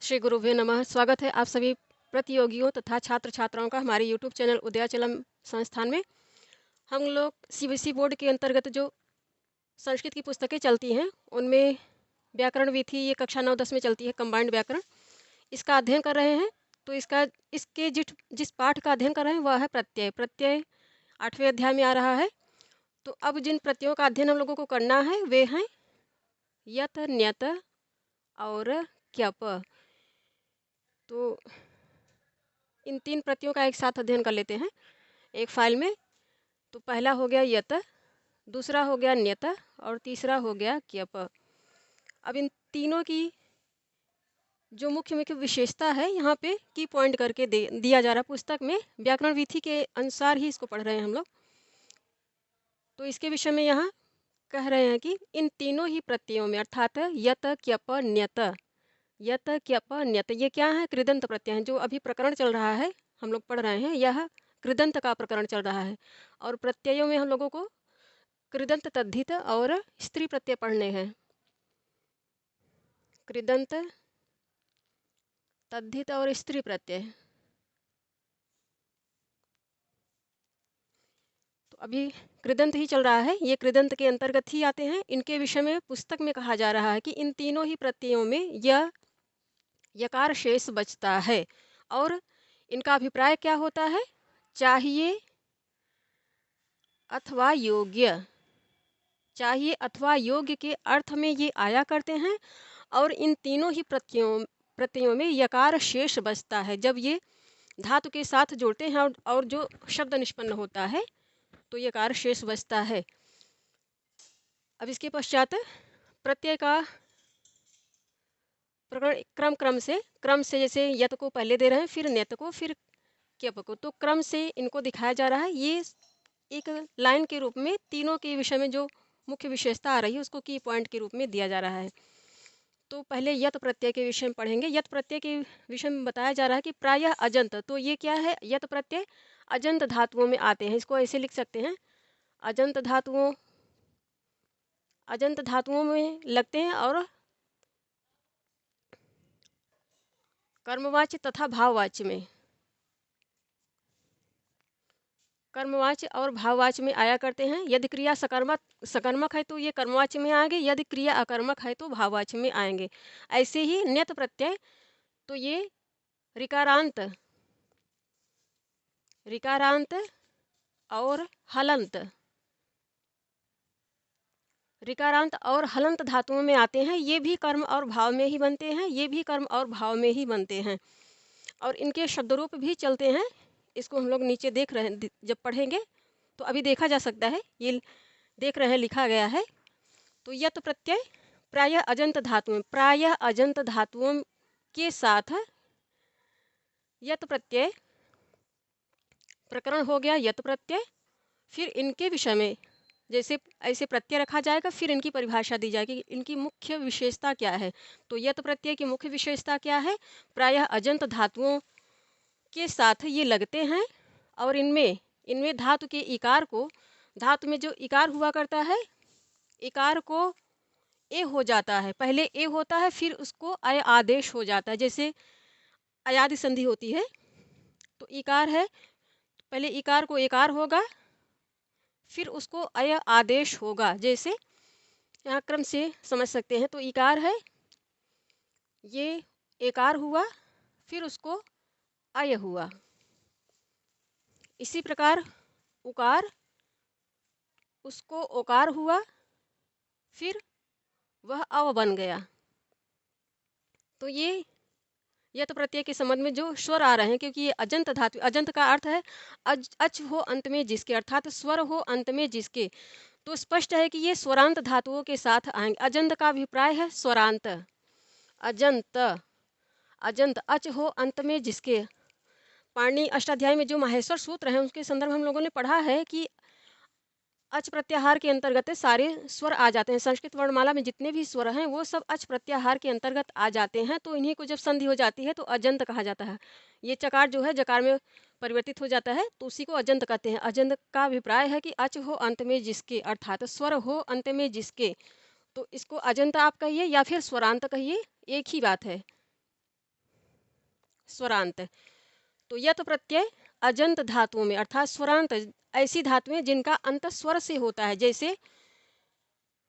श्री गुरुभ्यो नमः। स्वागत है आप सभी प्रतियोगियों तथा छात्र छात्राओं का हमारे यूट्यूब चैनल उदयाचलम संस्थान में। हम लोग सीबीएसई बोर्ड के अंतर्गत जो संस्कृत की पुस्तकें चलती हैं उनमें व्याकरण विधि ये कक्षा 9-10 में चलती है, कंबाइंड व्याकरण, इसका अध्ययन कर रहे हैं। तो इसके जिस पाठ का अध्ययन कर रहे हैं वह है प्रत्यय। प्रत्यय 8वें अध्याय में आ रहा है। तो अब जिन प्रत्ययों का अध्ययन हम लोगों को करना है वे हैं यत, न्यत और क्यप। तो इन 3 प्रत्ययों का एक साथ अध्ययन कर लेते हैं एक फाइल में। तो पहला हो गया यत, दूसरा हो गया न्यत और तीसरा हो गया क्यप। अब इन तीनों की जो मुख्य मुख्य विशेषता है यहाँ पे की पॉइंट करके दिया जा रहा है पुस्तक में। व्याकरण विधि के अनुसार ही इसको पढ़ रहे हैं हम लोग। तो इसके विषय में यहाँ कह रहे हैं कि इन तीनों ही प्रत्ययों में अर्थात यत, क्यप, न्यत, यत, क्यप, न्यत ये क्या है? कृदंत प्रत्यय हैं। जो अभी प्रकरण चल रहा है हम लोग पढ़ रहे हैं यह कृदंत का प्रकरण चल रहा है। और प्रत्ययों में हम लोगों को कृदंत, तद्धित और स्त्री प्रत्यय पढ़ने हैं। कृदंत, तद्धित और स्त्री प्रत्यय। तो अभी कृदंत ही चल रहा है, ये कृदंत के अंतर्गत ही आते हैं। इनके विषय में पुस्तक में कहा जा रहा है कि इन तीनों ही प्रत्ययों में यकार शेष बचता है। और इनका अभिप्राय क्या होता है? चाहिए अथवा योग्य, चाहिए अथवा योग्य के अर्थ में ये आया करते हैं। और इन तीनों ही प्रत्ययों में यकार शेष बचता है। जब ये धातु के साथ जोड़ते हैं और जो शब्द निष्पन्न होता है तो यकार शेष बचता है। अब इसके पश्चात प्रत्यय का प्रकरण क्रम से जैसे यत को पहले दे रहे हैं, फिर न्यत को, फिर क्यप को। तो क्रम से इनको दिखाया जा रहा है। ये एक लाइन के रूप में तीनों के विषय में जो मुख्य विशेषता आ रही है उसको की पॉइंट के रूप में दिया जा रहा है। तो पहले यत प्रत्यय के विषय में पढ़ेंगे। यत प्रत्यय के विषय में बताया जा रहा है कि प्रायः अजंत। तो ये क्या है? यत प्रत्यय अजंत धातुओं में आते हैं। इसको ऐसे लिख सकते हैं, अजंत धातुओं में लगते हैं और कर्मवाच्य तथा भाववाच्य में, कर्मवाच्य और भाववाच्य में आया करते हैं। यदि क्रिया सकर्मक है तो ये कर्मवाच्य में आएंगे, यदि क्रिया अकर्मक है तो भाववाच्य में आएंगे। ऐसे ही न्यत प्रत्यय तो ये ऋकारांत और हलंत, ऋकारांत और हलंत धातुओं में आते हैं। ये भी कर्म और भाव में ही बनते हैं, ये भी कर्म और भाव में ही बनते हैं। और इनके शब्दरूप भी चलते हैं। इसको हम लोग नीचे देख रहे हैं, जब पढ़ेंगे तो अभी देखा जा सकता है। ये देख रहे हैं, लिखा गया है। तो यत प्रत्यय प्रायः अजंत धातुओं के साथ यत प्रत्यय प्रकरण हो गया यत प्रत्यय। फिर इनके विषय में जैसे ऐसे प्रत्यय रखा जाएगा, फिर इनकी परिभाषा दी जाएगी, इनकी मुख्य विशेषता क्या है। तो यत प्रत्यय की मुख्य विशेषता क्या है? प्रायः अजंत धातुओं के साथ ये लगते हैं और इनमें धातु के इकार को, धातु में जो इकार हुआ करता है, इकार को ए हो जाता है। पहले ए होता है, फिर उसको अय आदेश हो जाता है। जैसे अयादि संधि होती है तो इकार है, पहले इकार को एकार होगा, फिर उसको अय आदेश होगा। जैसे यहाँ क्रम से समझ सकते हैं। तो इकार है, ये एकार हुआ, फिर उसको अय हुआ। इसी प्रकार उकार, उसको ओकार हुआ, फिर वह अव बन गया। तो ये यत प्रत्यय के संबंध में जो स्वर आ रहे हैं, क्योंकि ये अजंत धातु, अजंत का अर्थ है अच हो अंत में जिसके, अर्थात स्वर हो अंत में जिसके। तो स्पष्ट है कि ये स्वरांत धातुओं के साथ आएंगे। अजंत का अभिप्राय है स्वरांत। अजंत अच हो अंत में जिसके। पाणिनि अष्टाध्यायी में जो माहेश्वर सूत्र हैं उसके संदर्भ हम लोगों ने पढ़ा है कि अच प्रत्याहार के अंतर्गत सारे स्वर आ जाते हैं। संस्कृत वर्णमाला में जितने भी स्वर हैं वो सब अच प्रत्याहार के अंतर्गत आ जाते हैं। तो इन्हीं को जब संधि हो जाती है तो अजंत कहा जाता है। ये चकार जो है जकार में परिवर्तित हो जाता है तो उसी को अजंत कहते हैं। अजंत का अभिप्राय है कि अच हो अंत में जिसके, अर्थात स्वर हो अंत में जिसके। तो इसको अजंत आप कहिए या फिर स्वरांत कहिए, एक ही बात है। स्वरांत। तो यत प्रत्यय अजंत धातुओं में अर्थात स्वरांत ऐसी धातुएं जिनका अंत स्वर से होता है। जैसे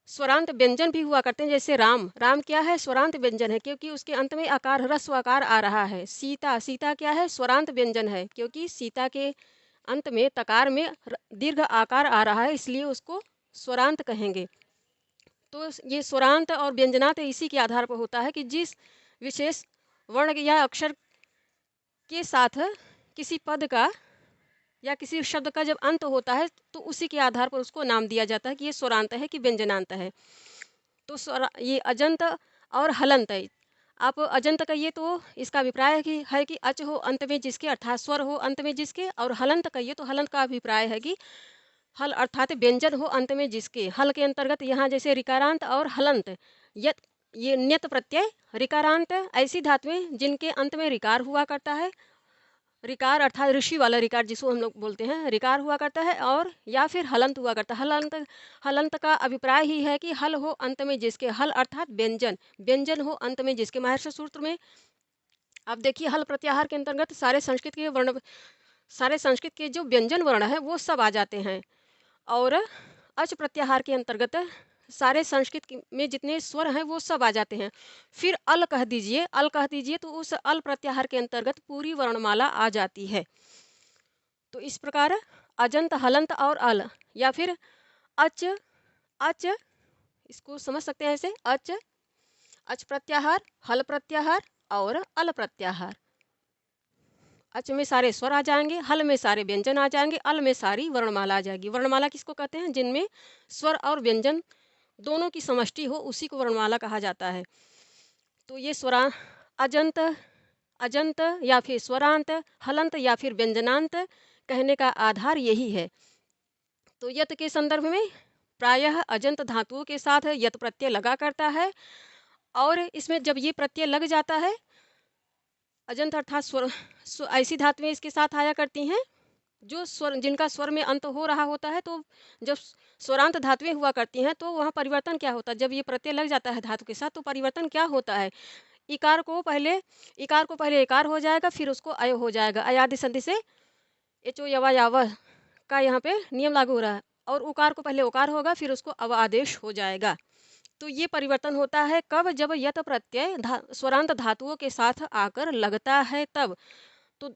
स्वरांत व्यंजन भी हुआ करते हैं, जैसे राम, राम क्या है? स्वरांत व्यंजन है, क्योंकि उसके अंत में आकार ह्रस्व आकार आ रहा है। सीता, सीता क्या है? स्वरांत व्यंजन है, क्योंकि सीता के अंत में तकार में दीर्घ आकार आ रहा है, इसलिए उसको स्वरांत कहेंगे। तो ये स्वरांत और व्यंजनांत इसी के आधार पर होता है कि जिस विशेष वर्ण या अक्षर के साथ किसी पद का या किसी शब्द का जब अंत होता है तो उसी के आधार पर उसको नाम दिया जाता है कि ये स्वरांत है कि व्यंजनांत है। तो ये अजंत और हलंत है। आप अजंत कहिए तो इसका अभिप्राय है कि अच हो अंत में जिसके अर्थात स्वर हो अंत में जिसके, और हलंत कहिए तो हलंत का अभिप्राय है कि हल अर्थात व्यंजन हो अंत में जिसके। हल के अंतर्गत यहाँ जैसे रिकारांत और हलंत, ये न्यत प्रत्यय रिकारांत ऐसी धातुएं जिनके अंत में रिकार हुआ करता है, रिकार अर्थात ऋषि वाला रिकार जिसको हम लोग बोलते हैं, रिकार हुआ करता है, और या फिर हलंत हुआ करता है। हलंत का अभिप्राय ही है कि हल हो अंत में जिसके, हल अर्थात व्यंजन, व्यंजन हो अंत में जिसके। महर्षि सूत्र में आप देखिए हल प्रत्याहार के अंतर्गत सारे संस्कृत के जो व्यंजन वर्ण है वो सब आ जाते हैं, और अच प्रत्याहार के अंतर्गत सारे संस्कृत में जितने स्वर हैं वो सब आ जाते हैं। फिर अल कह दीजिए, अल कह दीजिए तो उस अल प्रत्याहार के अंतर्गत पूरी वर्णमाला आ जाती है। तो इस प्रकार अजंत, हलंत और अल, या फिर अच, अच इसको समझ सकते हैं ऐसे, अच प्रत्याहार, हल प्रत्याहार और अल प्रत्याहार। अच में सारे स्वर आ जाएंगे, हल में सारे व्यंजन आ जाएंगे, अल में सारी वर्णमाला आ जाएगी। वर्णमाला किसको कहते हैं? जिनमें स्वर और व्यंजन दोनों की समष्टि हो उसी को वर्णमाला कहा जाता है। तो ये अजंत, अजंत या फिर स्वरांत, हलंत या फिर व्यंजनांत कहने का आधार यही है। तो यत के संदर्भ में प्रायः अजंत धातुओं के साथ यत प्रत्यय लगा करता है, और इसमें जब ये प्रत्यय लग जाता है, अजंत अर्थात ऐसी धातुएं इसके साथ आया करती हैं जो स्वर, जिनका स्वर में अंत हो रहा होता है। तो जब स्वरांत धातुएं हुआ करती हैं तो वहाँ परिवर्तन क्या होता है? जब ये प्रत्यय लग जाता है धातु के साथ तो परिवर्तन क्या होता है? इकार को पहले इकार हो जाएगा, फिर उसको अय हो जाएगा। अयादि संधि से एचो यवा याव का यहाँ पे नियम लागू हो रहा है, और उकार को पहले उकार होगा, फिर उसको अव आदेश हो जाएगा। तो ये परिवर्तन होता है कब? जब यत प्रत्यय स्वरांत धातुओं के साथ आकर लगता है तब। तो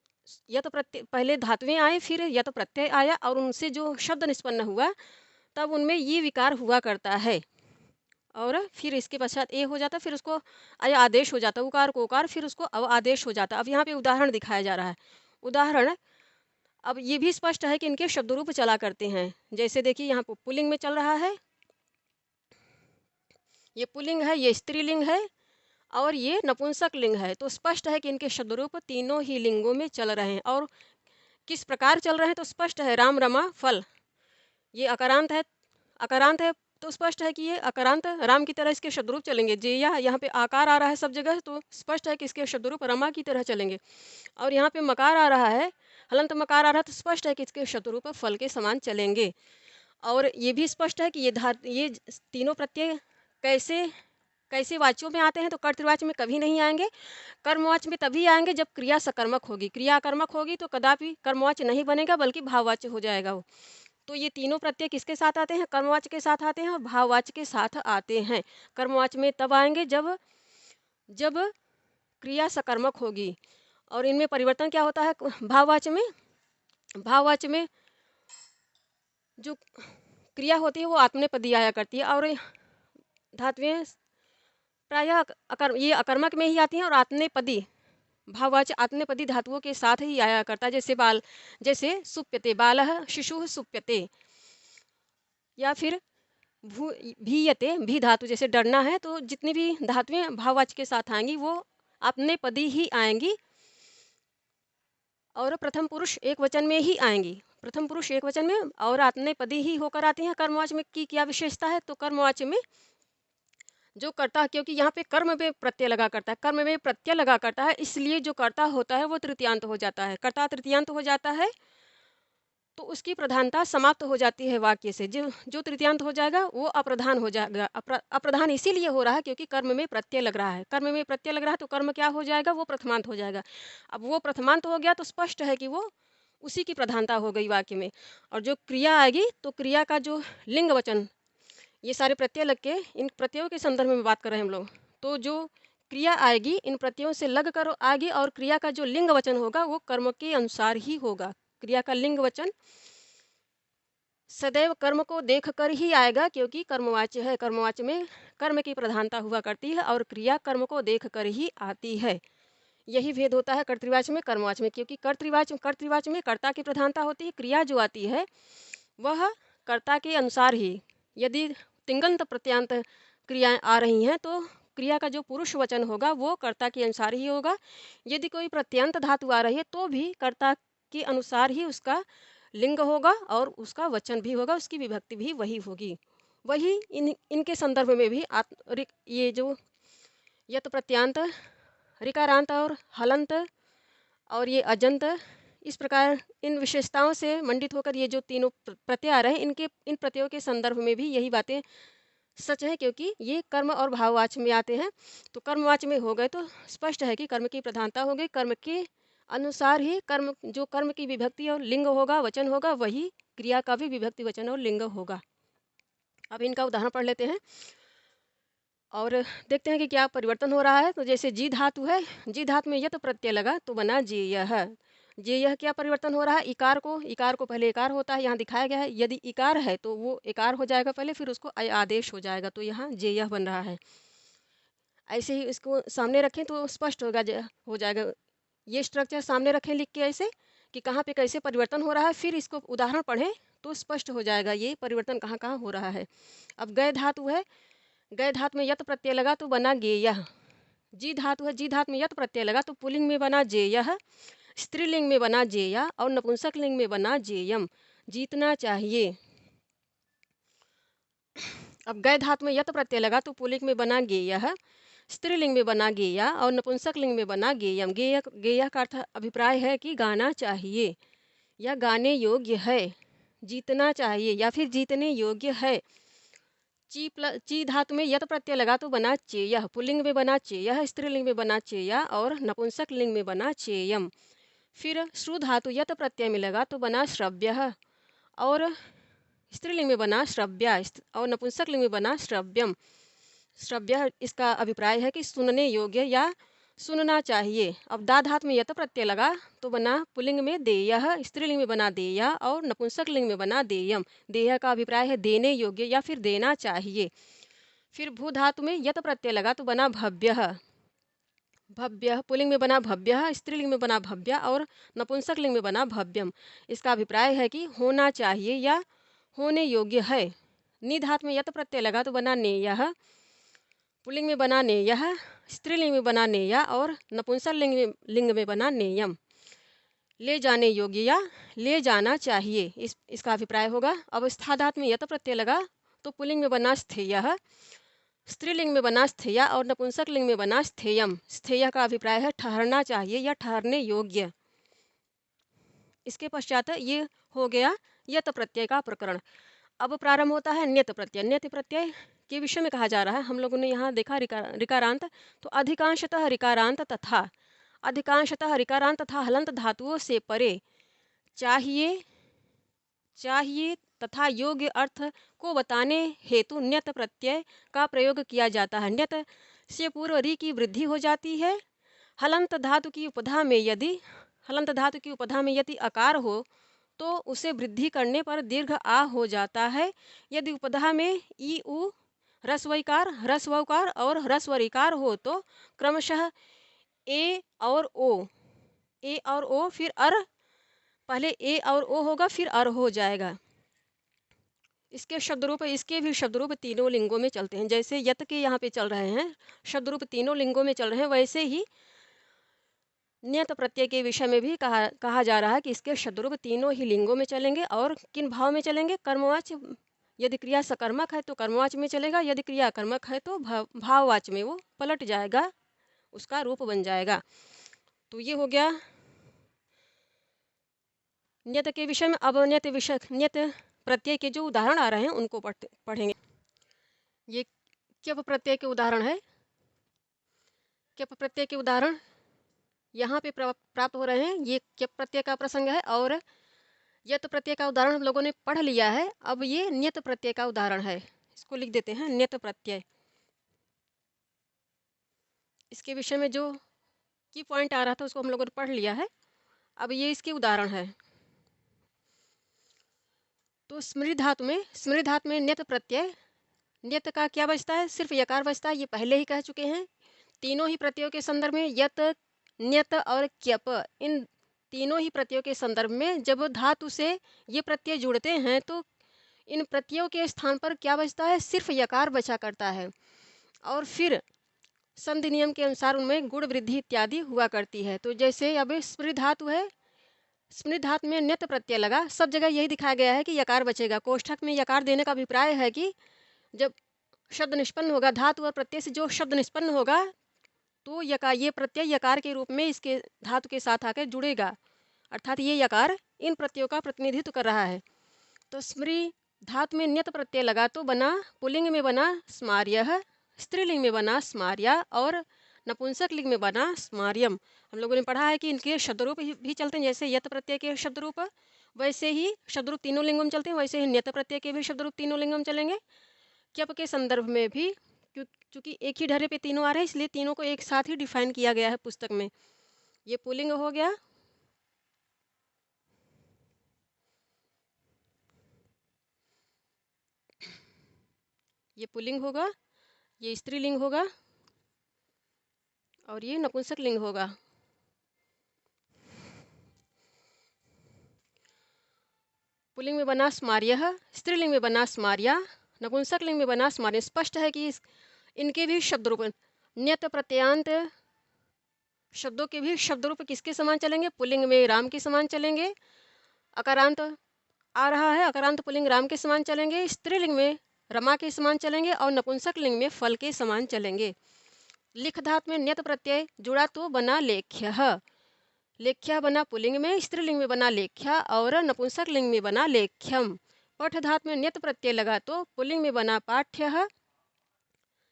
यत प्रत्यय पहले धातुएं आए, फिर यत प्रत्यय आया, और उनसे जो शब्द निष्पन्न हुआ तब उनमें ये विकार हुआ करता है, और फिर इसके पश्चात ए हो जाता, फिर उसको अय आदेश हो जाता, उकार को उकार, फिर उसको अव आदेश हो जाता। अब यहाँ पे उदाहरण दिखाया जा रहा है। उदाहरण अब ये भी स्पष्ट है कि इनके शब्द रूप चला करते हैं। जैसे देखिए यहाँ पर पुल्लिंग में चल रहा है, ये पुल्लिंग है, ये स्त्रीलिंग है, और ये नपुंसक लिंग है। तो स्पष्ट है कि इनके शब्द रूप तीनों ही लिंगों में चल रहे हैं। और किस प्रकार चल रहे हैं तो स्पष्ट है, राम रमा फल, ये अकारांत है, अकारांत है तो स्पष्ट है कि ये अकारांत राम की तरह इसके शब्दरूप चलेंगे। जे या यहाँ पे आकार आ रहा है सब जगह, तो स्पष्ट है कि इसके शब्दरूप रमा की तरह चलेंगे। और यहाँ पे मकार आ रहा है, हलंत मकार आ रहा है, तो स्पष्ट है कि इसके शब्दरूप फल के समान चलेंगे। और ये भी स्पष्ट है कि ये तीनों प्रत्यय कैसे कैसे वाच्यों में आते हैं तो कर्तृवाच्य में कभी नहीं आएंगे। कर्मवाच्य में तभी आएंगे जब क्रिया सकर्मक होगी। क्रिया कर्मक होगी तो कदापि कर्मवाच्य नहीं बनेगा, बल्कि भाववाच्य हो जाएगा वो। तो ये तीनों प्रत्यय किसके साथ आते हैं? कर्मवाच्य के साथ आते हैं और भाववाच्य के साथ आते हैं। कर्मवाच्य में तब आएंगे जब जब क्रिया सकर्मक होगी। और इनमें परिवर्तन क्या होता है? भाववाच्य में जो क्रिया होती है वो आत्मनेपदी आया करती है, और धातुएं प्रायः ये अकर्मक में ही आती हैं, और आत्मनेपदी भाववाच्य आत्मनेपदी धातुओं के साथ ही आया करता है। जैसे सुप्यते, बालः शिशुः सुप्यते, या फिर भीयते, भी धातु जैसे डरना है, तो जितनी भी धातुएं भाववाच्य के साथ आएंगी वो आत्मनेपदी ही आएंगी, और प्रथम पुरुष एक वचन में ही आएंगी। प्रथम पुरुष एक वचन में और आत्मनेपदी ही होकर आती हैं। कर्मवाच्य में की क्या विशेषता है? तो कर्मवाच्य में जो कर्ता, क्योंकि यहाँ पे कर्म में प्रत्यय लगा करता है, कर्म में प्रत्यय लगा करता है, इसलिए जो कर्ता होता है वो तृतीयांत हो जाता है। कर्ता तृतीयांत हो जाता है तो उसकी प्रधानता समाप्त हो जाती है वाक्य से। जो जो तृतीयांत हो जाएगा वो अप्रधान हो जाएगा। अप्रधान इसीलिए हो रहा है क्योंकि कर्म में प्रत्यय लग रहा है। कर्म में प्रत्यय लग रहा है तो कर्म क्या हो जाएगा, वो प्रथमांत हो जाएगा। अब वो प्रथमांत हो गया तो स्पष्ट है कि वो उसी की प्रधानता हो गई वाक्य में। और जो क्रिया आएगी तो क्रिया का जो लिंग वचन, ये सारे प्रत्यय लग के, इन प्रत्ययों के संदर्भ में बात कर रहे हैं हम लोग। तो जो क्रिया आएगी इन प्रत्ययों से लग कर आएगी, और क्रिया का जो लिंग वचन होगा वो कर्म के अनुसार ही होगा। क्रिया का लिंग वचन सदैव कर्म को देख कर ही आएगा, क्योंकि कर्मवाच्य है। कर्मवाच्य में कर्म की प्रधानता हुआ करती है और क्रिया कर्म को देख कर ही आती है। यही भेद होता है कर्तृवाच्य में कर्मवाच्य में, क्योंकि कर्तृवाच्य में कर्ता की प्रधानता होती है। क्रिया जो आती है वह कर्ता के अनुसार ही, यदि तिंगंत प्रत्यांत क्रियाएं आ रही हैं तो क्रिया का जो पुरुष वचन होगा वो कर्ता के अनुसार ही होगा। यदि कोई प्रत्यंत धातु आ रही है तो भी कर्ता के अनुसार ही उसका लिंग होगा और उसका वचन भी होगा, उसकी विभक्ति भी वही होगी। वही इनके संदर्भ में भी ये जो यत प्रत्यांत, ऋकारांत और हलंत और ये अजंत, इस प्रकार इन विशेषताओं से मंडित होकर ये जो तीनों प्रत्यय आ रहे हैं, इनके इन प्रत्ययों के संदर्भ में भी यही बातें सच है, क्योंकि ये कर्म और भाववाच्य में आते हैं। तो कर्मवाच्य में हो गए तो स्पष्ट है कि कर्म की प्रधानता हो गई। कर्म के अनुसार ही जो कर्म की विभक्ति और लिंग होगा, वचन होगा, वही क्रिया का भी विभक्ति वचन और लिंग होगा। अब इनका उदाहरण पढ़ लेते हैं और देखते हैं कि क्या परिवर्तन हो रहा है। तो जैसे जी धातु है, जी धातु में यत प्रत्यय लगा तो बना जेयह। जेयह क्या परिवर्तन हो रहा है, इकार को पहले इकार होता है, यहाँ दिखाया गया है। यदि इकार है तो वो इकार हो जाएगा पहले, फिर उसको आदेश हो जाएगा, तो यहाँ जेयह बन रहा है। ऐसे ही इसको सामने रखें तो स्पष्ट हो जाएगा। ये स्ट्रक्चर सामने रखें लिख के ऐसे कि कहाँ पे कैसे परिवर्तन हो रहा है, फिर इसको उदाहरण पढ़ें तो स्पष्ट हो जाएगा ये परिवर्तन कहाँ कहाँ हो रहा है। अब गय धातु है, गय धातु में यत प्रत्यय लगा तो बना गेयह। जी धातु है, जी धातु में यत प्रत्यय लगा तो पुल्लिंग में बना जेयह, स्त्रीलिंग में बना जेया और नपुंसक लिंग में बना जेयम। जीतना चाहिए। अब गय धातु में यत प्रत्यय लगा तो पुल्लिंग में बना गेयह, स्त्रीलिंग में बना गेया और नपुंसक लिंग में बना गेयम। गेया का अर्थ अभिप्राय है कि गाना चाहिए या गाने योग्य है, जीतना चाहिए या फिर जीतने योग्य है। ची धातु में यत प्रत्यय लगा तो बना चेयह, पुल्लिंग में बना चेयह, स्त्रीलिंग में बना चेया और नपुंसक लिंग में बना चेयम। फिर श्रु धातु यत प्रत्यय में लगा तो बना श्रव्यः और स्त्रीलिंग में बना श्रव्या और नपुंसक लिंग में बना श्रव्यम। श्रव्य इसका अभिप्राय है कि सुनने योग्य या सुनना चाहिए। अब दा धातु में यत प्रत्यय लगा तो बना पुल्लिंग में देयः, स्त्रीलिंग में बना देया और नपुंसक लिंग में बना देयम। देय का अभिप्राय है देने योग्य या फिर देना चाहिए। फिर भू धातु में यत प्रत्यय लगा तो बना भव्यः, भव्य पुल्लिंग में बना भव्य, स्त्रीलिंग में बना भव्या और नपुंसक लिंग में बना भव्यम। इसका अभिप्राय है कि होना चाहिए या होने योग्य है। नि धातु में यत प्रत्यय लगा तो बना नेयः, पुल्लिंग में बना नेयः, स्त्रीलिंग में बना नेया और नपुंसक लिंग में बना नेयम। ले जाने योग्य या ले जाना चाहिए, इसका अभिप्राय होगा। अब स्था धातु में यत प्रत्यय लगा तो पुल्लिंग में बना स्थेयः, स्त्रीलिंग में बना स्थेया और नपुंसक लिंग में बना स्थेयम। स्थेय का अभिप्राय है ठहरना चाहिए या ठहरने योग्य। इसके पश्चात ये हो गया यत प्रत्यय का प्रकरण। अब प्रारंभ होता है न्यत प्रत्यय। न्यत प्रत्यय के विषय में कहा जा रहा है। हम लोगों ने यहाँ देखा ऋकारांत, तो अधिकांशतः ऋकारांत तथा हलंत धातुओं से परे चाहिए तथा योग्य अर्थ को बताने हेतु न्यत प्रत्यय का प्रयोग किया जाता है। न्यत से पूर्व रि की वृद्धि हो जाती है। हलंत धातु की उपधा में यदि अकार हो तो उसे वृद्धि करने पर दीर्घ आ हो जाता है। यदि उपधा में ई उ ह्रस्वकार और ह्रस्वरिकार हो तो क्रमशः ए और ओ फिर अर, पहले ए और ओ होगा फिर अर हो जाएगा। इसके भी शब्द रूप तीनों लिंगों में चलते हैं। जैसे यत के यहाँ पे चल रहे हैं शब्द रूप तीनों लिंगों में चल रहे हैं, वैसे ही न्यत प्रत्यय के विषय में भी कहा जा रहा है कि इसके शब्दरूप तीनों ही लिंगों में चलेंगे। और किन भाव में चलेंगे, कर्मवाच्य, यदि क्रिया सकर्मक है तो कर्मवाच्य में चलेगा, यदि क्रिया कर्मक है तो भाववाच्य में वो पलट जाएगा, उसका रूप बन जाएगा। तो ये हो गया नियत के विषय में अब नियत प्रत्यय के जो उदाहरण आ रहे हैं उनको पढ़ेंगे। ये क्यप प्रत्यय के उदाहरण है। क्यप प्रत्यय के उदाहरण यहाँ पे प्राप्त हो रहे हैं। ये क्यप प्रत्यय का प्रसंग है और यत प्रत्यय का उदाहरण हम लोगों ने पढ़ लिया है। अब ये नियत प्रत्यय का उदाहरण है। इसको लिख देते हैं नियत प्रत्यय। इसके विषय में जो की पॉइंट आ रहा था उसको हम लोगों ने पढ़ लिया है। अब ये इसके उदाहरण है। तो स्मृति धातु में नियत प्रत्यय, नियत का क्या बचता है? सिर्फ यकार बचता है। ये पहले ही कह चुके हैं। तीनों ही प्रत्ययों के संदर्भ में यत, नियत और क्यप, इन तीनों ही प्रत्ययों के संदर्भ में जब धातु से ये प्रत्यय जुड़ते हैं तो इन प्रत्ययों के स्थान पर क्या बचता है? सिर्फ यकार बचा करता है और फिर संधि नियम के अनुसार उनमें गुण वृद्धि इत्यादि हुआ करती है। तो जैसे अब स्मृति धातु है, स्मृति धातु में नियत प्रत्यय लगा, सब जगह यही दिखाया गया है कि यकार बचेगा। कोष्ठक में यकार देने का अभिप्राय है कि जब शब्द निष्पन्न होगा, धातु और प्रत्यय से जो शब्द निष्पन्न होगा तो ये प्रत्यय यकार के रूप में इसके धातु के साथ आकर जुड़ेगा, अर्थात ये यकार इन प्रत्ययों का प्रतिनिधित्व कर रहा है। तो स्मृति धातु में नियत प्रत्यय लगा तो बना, पुल्लिंग में बना स्मार्यः, स्त्रीलिंग में बना स्मार्या और नपुंसक लिंग में बना स्मार्यम। हम लोगों ने पढ़ा है कि इनके शब्दरूप भी चलते हैं। जैसे यत प्रत्यय के शब्दरूप वैसे ही शब्दरूप तीनों लिंगों में चलते हैं, वैसे ही नियत प्रत्यय के भी शब्दरूप तीनों लिंगों में चलेंगे। क्यप के संदर्भ में भी क्योंकि एक ही ढर्रे पे तीनों आ रहे हैं इसलिए तीनों को एक साथ ही डिफाइन किया गया है पुस्तक में। ये पुल्लिंग हो गया, ये पुल्लिंग होगा, ये स्त्रीलिंग होगा और ये नपुंसक लिंग होगा। पुल्लिंग में बना स्मार्यः, स्त्रीलिंग में बना स्मार्या, नपुंसक लिंग में बना स्मार्य। स्पष्ट है कि इनके भी शब्दरूप नियत प्रत्ययांत शब्दों के भी शब्दरूप किसके समान चलेंगे? पुल्लिंग में राम के समान चलेंगे। अकारांत आ रहा है, अकारांत पुल्लिंग राम के समान चलेंगे। स्त्रीलिंग में रमा के समान चलेंगे और नपुंसक लिंग में फल के समान चलेंगे। लिख धातु में नियत प्रत्यय जुड़ा तो बना लेख्यः, लेख्या बना पुल्लिंग में, स्त्रीलिंग में बना लेख्या और नपुंसक लिंग में बना लेख्यम। पठ धातु में नियत प्रत्यय लगा तो पुल्लिंग में बना पाठ्यः,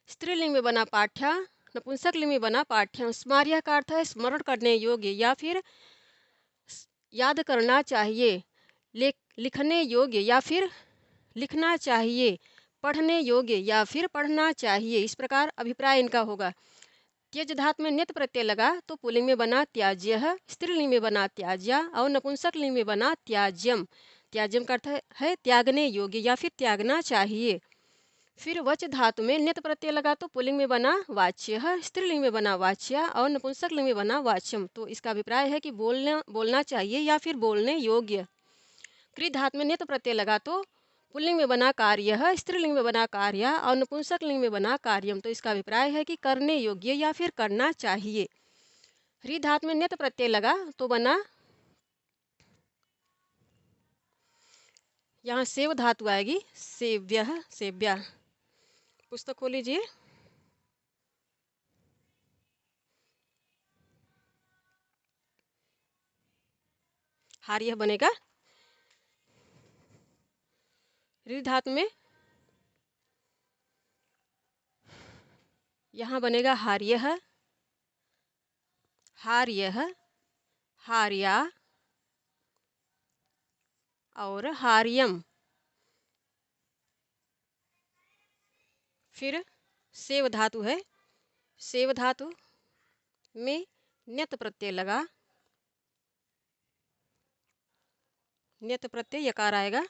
स्त्रीलिंग में बना पाठ्या, नपुंसक लिंग में बना पाठ्यम। स्मार्य का अर्थ है स्मरण करने योग्य या फिर याद करना चाहिए, लिखने योग्य या फिर लिखना चाहिए, पढ़ने योग्य या फिर पढ़ना चाहिए। इस प्रकार अभिप्राय इनका होगा। त्यज धातु में नियत प्रत्यय लगा तो पुल्लिंग में बना त्याज्यः, स्त्रीलिंग में बना त्याज्या और नपुंसक लिंग में बना त्याज्यम। त्याज्यम का अर्थ है त्यागने योग्य या फिर त्यागना चाहिए। फिर वच धातु में नियत प्रत्यय लगा तो पुल्लिंग में बना वाच्यः, स्त्रीलिंग में बना वाच्या और नपुंसक लिंग में बना वाच्यम। तो इसका अभिप्राय है कि बोलना चाहिए या फिर बोलने योग्य। कृत धातु में नियत प्रत्यय लगा तो पुल्लिंग में बना कार्यः, स्त्रीलिंग में बना कार्या और नपुंसक लिंग में बना कार्यम। तो इसका अभिप्राय है कि करने योग्य या फिर करना चाहिए। ह्री धातु में नियत प्रत्यय लगा तो बना, यहाँ सेव धातु आएगी, सेव्यः, सेव्या। पुस्तक खोल लीजिए। हार्य बनेगा। ऋ धातु में यहाँ बनेगा हार्यः, हार्यः, हार्या और हार्यम। फिर सेव धातु है, सेव धातु में नियत प्रत्यय लगा, नियत प्रत्यय यकार आएगा।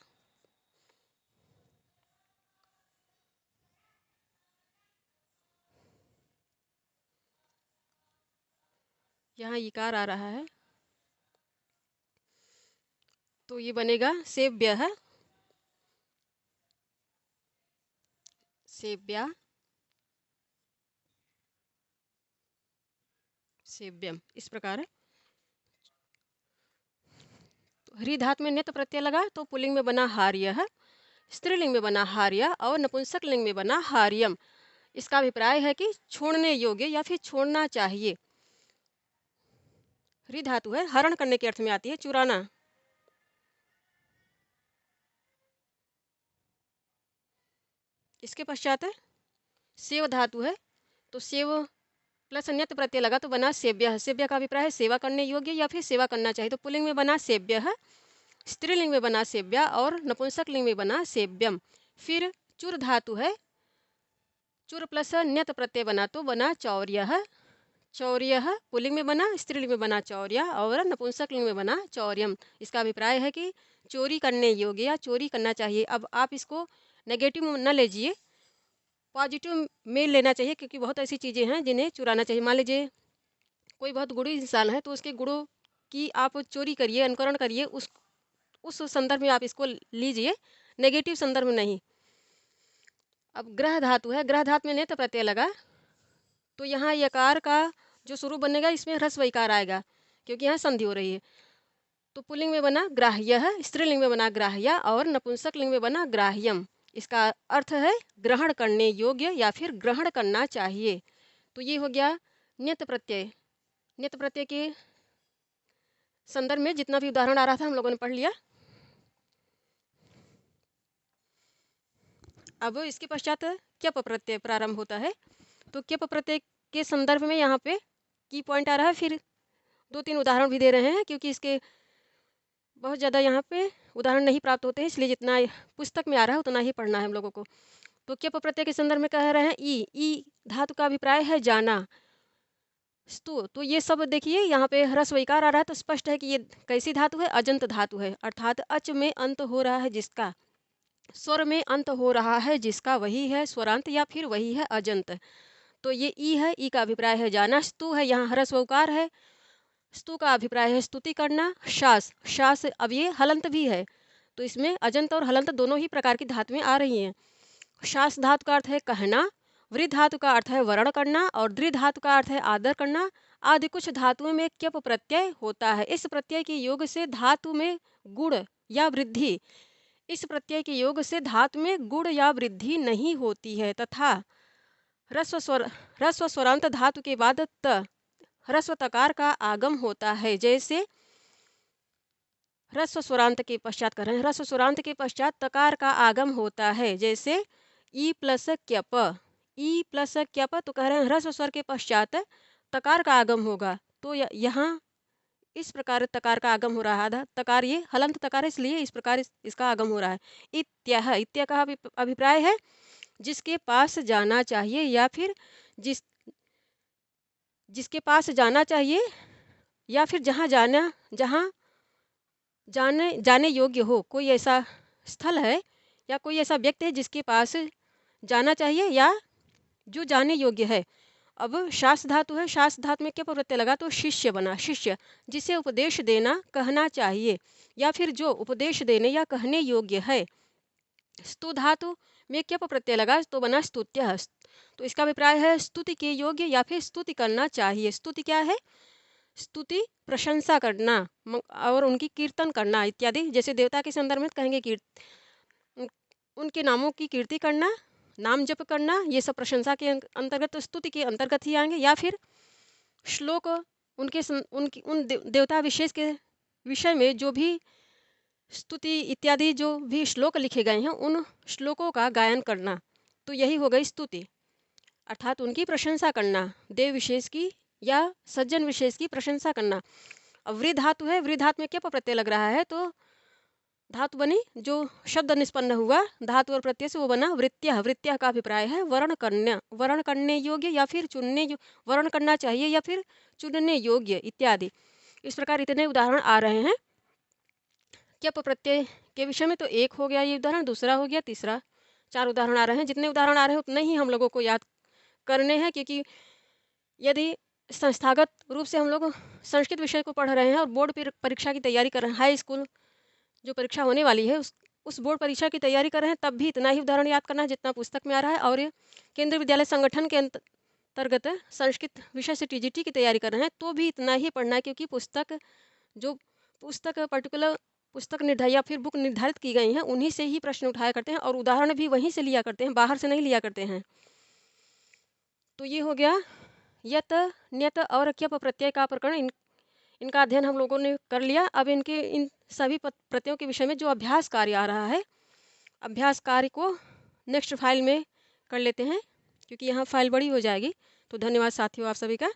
यहाँ इकार आ रहा है तो ये बनेगा सेव्यः, सेव्या, सेव्यम। इस प्रकार है। तो ह्री धातु में नियत प्रत्यय लगा तो पुल्लिंग में बना हार्यः, स्त्रीलिंग में बना हार्या और नपुंसक लिंग में बना हार्यम। इसका अभिप्राय है कि छोड़ने योग्य या फिर छोड़ना चाहिए। ह्री धातु है, हरण करने के अर्थ में आती है, चुराना। इसके पश्चात सेव धातु है, तो सेव प्लस न्यत प्रत्यय लगा तो बना सेव्य। सेव्य का अभिप्राय है सेवा करने योग्य या फिर सेवा करना चाहिए, तो पुल्लिंग में बना सेव्य, स्त्रीलिंग में बना सेव्या और नपुंसक लिंग में बना सेव्यम। फिर चुर धातु है, चुर प्लस न्यत प्रत्यय बना तो बना चौर्य। चौर्य पुल्लिंग में बना, स्त्रीलिंग में बना चौर्य और नपुंसक लिंग में बना चौर्यम। इसका अभिप्राय है कि चोरी करने योग्य या चोरी करना चाहिए। अब आप इसको नेगेटिव में न लीजिए, पॉजिटिव में लेना चाहिए, क्योंकि बहुत ऐसी चीज़ें हैं जिन्हें चुराना चाहिए। मान लीजिए कोई बहुत गुणी इंसान है तो उसके गुणों की आप चोरी करिए, अनुकरण करिए, उस संदर्भ में आप इसको लीजिए, नेगेटिव संदर्भ में नहीं। अब ग्रह धातु है, ग्रह धातु में नेत्र प्रत्यय लगा तो यहाँ यकार का जो स्वरूप बनेगा इसमें ह्रस्व इकार आएगा, क्योंकि यहाँ संधि हो रही है। तो पुल्लिंग में बना ग्राह्य, स्त्रीलिंग में बना ग्राह्या और नपुंसक लिंग में बना ग्राह्यम। इसका अर्थ है ग्रहण करने योग्य या फिर ग्रहण करना चाहिए। तो ये हो गया न्यत प्रत्यय। न्यत प्रत्यय के संदर्भ में जितना भी उदाहरण आ रहा था हम लोगों ने पढ़ लिया। अब इसके पश्चात क्यप प्रत्यय प्रारंभ होता है, तो क्यप प्रत्यय के संदर्भ में यहाँ पे की पॉइंट आ रहा है। फिर 2-3 उदाहरण भी दे रहे हैं, क्योंकि इसके बहुत ज़्यादा यहाँ पे उदाहरण नहीं प्राप्त होते हैं, इसलिए जितना पुस्तक में आ रहा है उतना ही पढ़ना है हम लोगों को। तो क्यप प्रत्यय के संदर्भ में कह रहे हैं ई धातु का अभिप्राय है जाना। स्तु, तो ये सब देखिए यहाँ पे ह्रस्व इकार आ रहा है, तो स्पष्ट है कि ये कैसी धातु है, अजंत धातु है। अर्थात अच में अंत हो रहा है जिसका, स्वर में अंत हो रहा है जिसका, वही है स्वरांत या फिर वही है अजंत। तो ये ई है, ई का अभिप्राय है जाना। स्तु है, यहाँ ह्रस्व उकार है, स्तु का अभिप्राय है स्तुति करना। शास, शास अब ये हलंत भी है, तो इसमें अजंत और हलंत दोनों ही प्रकार की धातुएं आ रही हैं। शास धातु का अर्थ है कहना, वृद्ध धातु का अर्थ है वर्ण करना और दृढ़ धातु का अर्थ है आदर करना। आदि कुछ धातुओं में क्यप प्रत्यय होता है। इस प्रत्यय के योग से धातु में गुण या वृद्धि, इस प्रत्यय के योग से धातु में गुण या वृद्धि नहीं होती है, तथा ह्रस्व स्वरांत धातु के बाद त ह्रस्व तकार का आगम होता है। जैसे ह्रस्व स्वरांत के पश्चात कर रहे हैं, ह्रस्व स्वरांत के पश्चात तकार का आगम होता है। जैसे ई प्लस क्यप, ई प्लस क्यप, तो कह रहे हैं ह्रस्व स्वर के पश्चात तकार का आगम होगा। तो यहाँ इस प्रकार तकार का आगम हो रहा है। तकार ये हलंत तकार है, इसलिए इस प्रकार इसका आगम हो रहा है। इत्याह, इत्या का अभिप्राय है जिसके पास जाना चाहिए या फिर जिसके पास जाना चाहिए या फिर जहाँ जाने योग्य हो। कोई ऐसा स्थल है या कोई ऐसा व्यक्ति है जिसके पास जाना चाहिए या जो जाने योग्य है। अब शास धातु है, शास धातु में क्या प्रत्यय लगा तो शिष्य बना। शिष्य जिसे उपदेश देना कहना चाहिए या फिर जो उपदेश देने या कहने योग्य है। स्तु धातु में क्या प्रत्यय लगा तो बना स्तुत्य। तो इसका अभिप्राय है स्तुति के योग्य या फिर स्तुति करना चाहिए। स्तुति क्या है, स्तुति प्रशंसा करना और उनकी कीर्तन करना इत्यादि। जैसे देवता के संदर्भ में कहेंगे उनके नामों की कीर्ति करना, नाम जप करना, ये सब प्रशंसा के अंतर्गत, स्तुति के अंतर्गत ही आएंगे। या फिर श्लोक उन देवता विशेष के विषय में जो भी स्तुति इत्यादि जो भी श्लोक लिखे गए हैं उन श्लोकों का गायन करना, तो यही हो गई स्तुति। अर्थात उनकी प्रशंसा करना, देव विशेष की या सज्जन विशेष की प्रशंसा करना। अब वृद्ध धातु है, वृद्ध धातु में क्या प्रत्यय लग रहा है तो धातु बनी, जो शब्द निष्पन्न हुआ धातु और प्रत्यय से वो बना वृत्त्यः। वृत्त्यः का अभिप्राय है वर्ण करने योग्य या फिर वर्ण करना चाहिए या फिर चुनने योग्य इत्यादि। इस प्रकार इतने उदाहरण आ रहे हैं क्यप प्रत्यय के विषय में। तो एक हो गया ये उदाहरण, दूसरा हो गया, तीसरा, 4 उदाहरण आ रहे हैं। जितने उदाहरण आ रहे हैं उतने ही हम लोगों को याद करने हैं, क्योंकि यदि संस्थागत रूप से हम लोग संस्कृत विषय को पढ़ रहे हैं और बोर्ड परीक्षा की तैयारी कर रहे हैं, हाई स्कूल जो परीक्षा होने वाली है उस बोर्ड परीक्षा की तैयारी कर रहे हैं, तब भी इतना ही उदाहरण याद करना है जितना पुस्तक में आ रहा है। और केंद्रीय विद्यालय संगठन के अंतर्गत संस्कृत विषय से टीजीटी की तैयारी कर रहे हैं तो भी इतना ही पढ़ना है, क्योंकि पुस्तक पर्टिकुलर पुस्तक निर्धारित या फिर बुक निर्धारित की गई हैं उन्हीं से ही प्रश्न उठाया करते हैं और उदाहरण भी वहीं से लिया करते हैं, बाहर से नहीं लिया करते हैं। तो ये हो गया यत, न्यत और क्यप प्रत्यय का प्रकरण। इनका अध्ययन हम लोगों ने कर लिया। अब इन सभी प्रत्ययों के विषय में जो अभ्यास कार्य आ रहा है, अभ्यास कार्य को नेक्स्ट फाइल में कर लेते हैं, क्योंकि यहाँ फाइल बड़ी हो जाएगी। तो धन्यवाद साथियों आप सभी का।